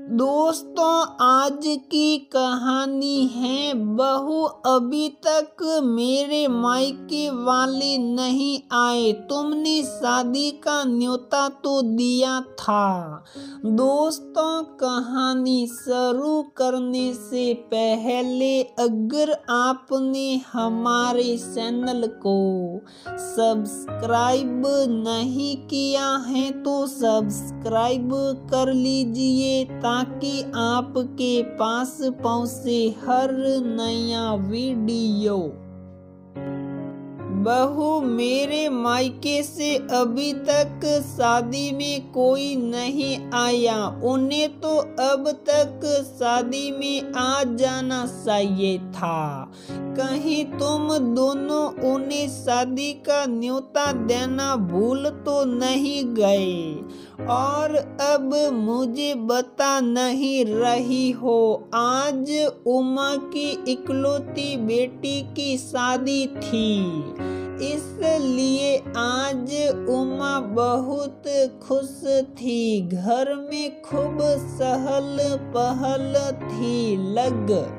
दोस्तों, आज की कहानी है बहू अभी तक मेरे मायके वाले नहीं आए, तुमने शादी का न्योता तो दिया था। दोस्तों, कहानी शुरू करने से पहले अगर आपने हमारे चैनल को सब्सक्राइब नहीं किया है तो सब्सक्राइब कर लीजिए ताकि आपके पास पहुंचे हर नया वीडियो। बहू मेरे मायके से अभी तक शादी में कोई नहीं आया, उन्हें तो अब तक शादी में आ जाना चाहिए था। कहीं तुम दोनों उन्हें शादी का न्योता देना भूल तो नहीं गए और अब मुझे बता नहीं रही हो। आज उमा की इकलौती बेटी की शादी थी, इसलिए आज उमा बहुत खुश थी। घर में खूब चहल पहल थी। लगभग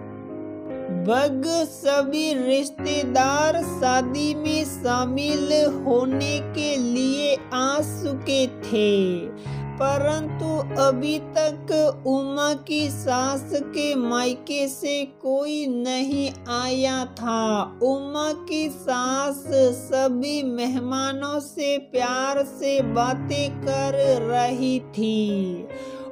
सभी रिश्तेदार शादी में शामिल होने के लिए आ चुके थे, परंतु अभी तक उमा की सास के मायके से कोई नहीं आया था। उमा की सास सभी मेहमानों से प्यार से बातें कर रही थी,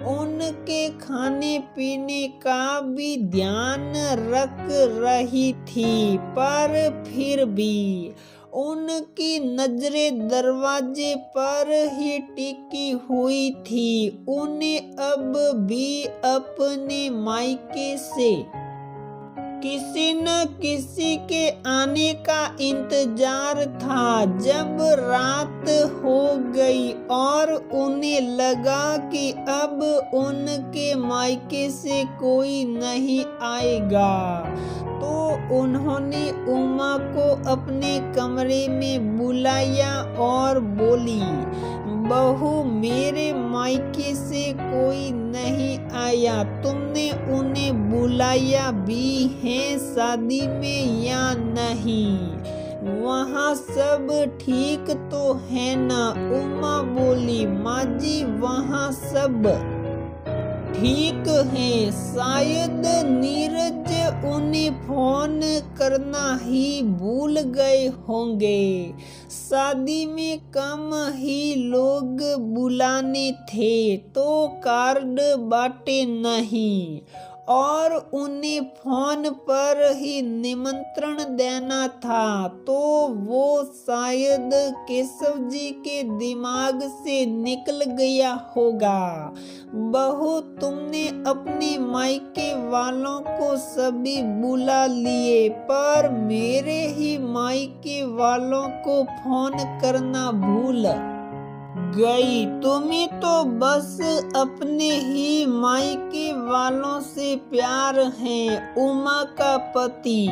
उनके खाने पीने का भी ध्यान रख रही थी, पर फिर भी उनकी नजरें दरवाजे पर ही टिकी हुई थी। उन्हें अब भी अपने मायके से किसी न किसी के आने का इंतजार था। जब रात हो गई और उन्हें लगा कि अब उनके मायके से कोई नहीं आएगा, तो उन्होंने उमा को अपने कमरे में बुलाया और बोली, बहू मेरे मायके से कोई नहीं आया, तुमने उन्हें बुलाया भी है शादी में या नहीं? वहाँ सब ठीक तो है ना? उमा बोली, माँ जी वहाँ सब ठीक है, शायद नीरज उन्हें फोन करना ही भूल गए होंगे। शादी में कम ही लोग बुलाने थे तो कार्ड बांटे नहीं और उन्हें फोन पर ही निमंत्रण देना था, तो वो शायद केशव जी के दिमाग से निकल गया होगा। बहू तुमने अपने मायके वालों को सभी बुला लिए, पर मेरे ही मायके वालों को फोन करना भूल गई। तुम्हें तो बस अपने ही मायके वालों से प्यार है। उमा का पति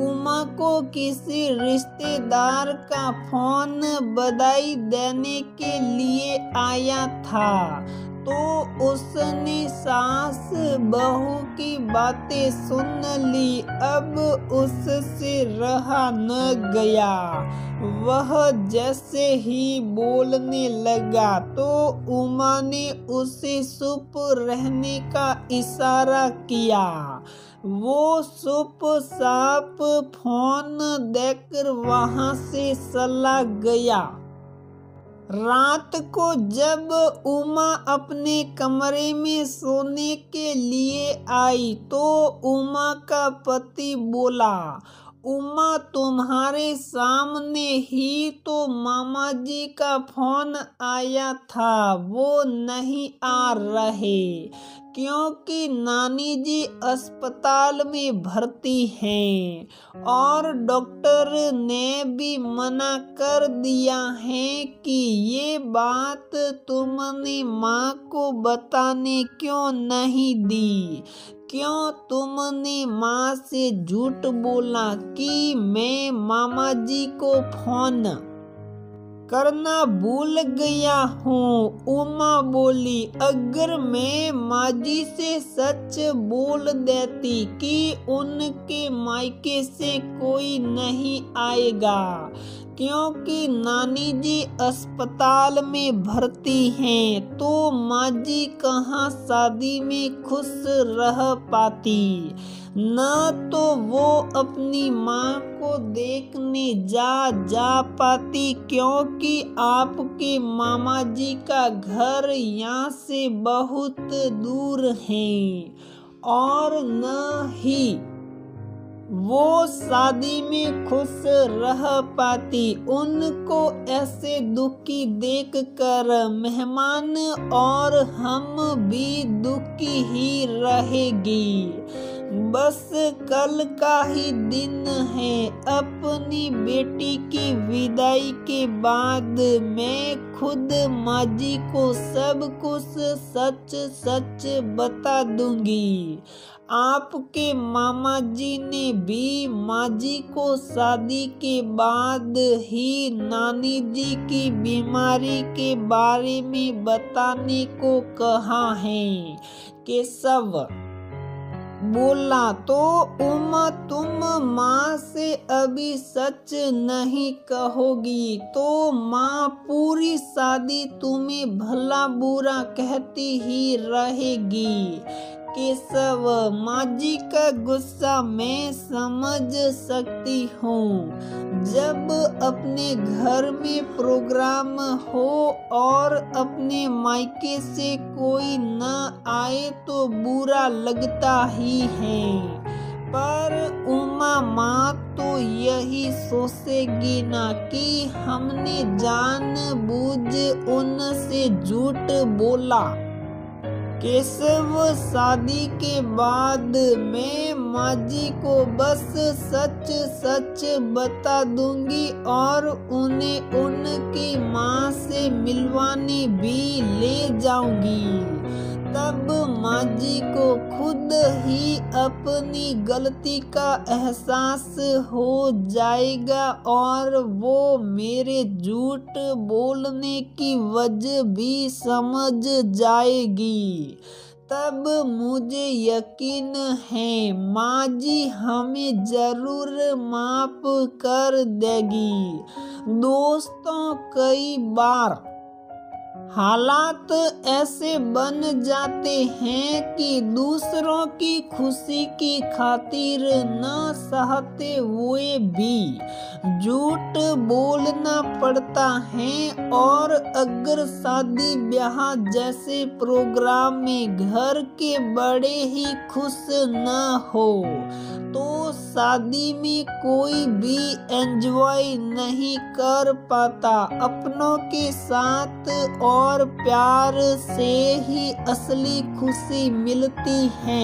उमा को किसी रिश्तेदार का फोन बधाई देने के लिए आया था, तो उसने सास बहू की बातें सुन ली। अब उससे रहा न गया, वह जैसे ही बोलने लगा तो उमा ने उसे चुप रहने का इशारा किया। वो चुपचाप फोन देकर वहां से चला गया। रात को जब उमा अपने कमरे में सोने के लिए आई तो उमा का पति बोला, उमा तुम्हारे सामने ही तो मामा जी का फोन आया था, वो नहीं आ रहे क्योंकि नानी जी अस्पताल में भर्ती हैं और डॉक्टर ने भी मना कर दिया है कि ये बात तुमने माँ को बताने क्यों नहीं दी? क्यों तुमने माँ से झूठ बोला कि मैं मामा जी को फोन करना भूल गया हूँ। उमा बोली, अगर मैं माँ जी से सच बोल देती कि उनके मायके से कोई नहीं आएगा क्योंकि नानी जी अस्पताल में भर्ती हैं, तो माँ जी कहाँ शादी में खुश रह पाती। न तो वो अपनी माँ को देखने जा पाती क्योंकि आपके मामा जी का घर यहाँ से बहुत दूर है, और न ही वो शादी में खुश रह पाती। उनको ऐसे दुखी देखकर मेहमान और हम भी दुखी ही रहेगी। बस कल का ही दिन है। अपनी बेटी की विदाई के बाद मैं खुद माँ जी को सब कुछ सच सच बता दूंगी। आपके मामा जी ने भी माँ जी को शादी के बाद ही नानी जी की बीमारी के बारे में बताने को कहा है। केशव बोला, तो उमा तुम माँ से अभी सच नहीं कहोगी तो माँ पूरी शादी तुम्हें भला बुरा कहती ही रहेगी। केशव, माँ जी का गुस्सा मैं समझ सकती हूँ। जब अपने घर में प्रोग्राम हो और अपने मायके से कोई न आए तो बुरा लगता ही है, पर उमा माँ तो यही सोचेगी ना कि हमने जानबूझ उनसे झूठ बोला। केशव, शादी के बाद मैं माँ जी को बस सच सच बता दूंगी और उन्हें उनकी माँ से मिलवाने भी ले जाऊंगी। तब माँ जी को खुद ही अपनी गलती का एहसास हो जाएगा और वो मेरे झूठ बोलने की वजह भी समझ जाएगी। तब मुझे यकीन है माँ जी हमें जरूर माफ कर देगी। दोस्तों, कई बार हालात ऐसे बन जाते हैं कि दूसरों की खुशी की खातिर न सहते हुए भी झूठ बोलना पड़ता है, और अगर शादी ब्याह जैसे प्रोग्राम में घर के बड़े ही खुश न हो तो शादी में कोई भी एंजॉय नहीं कर पाता। अपनों के साथ और प्यार से ही असली खुशी मिलती है।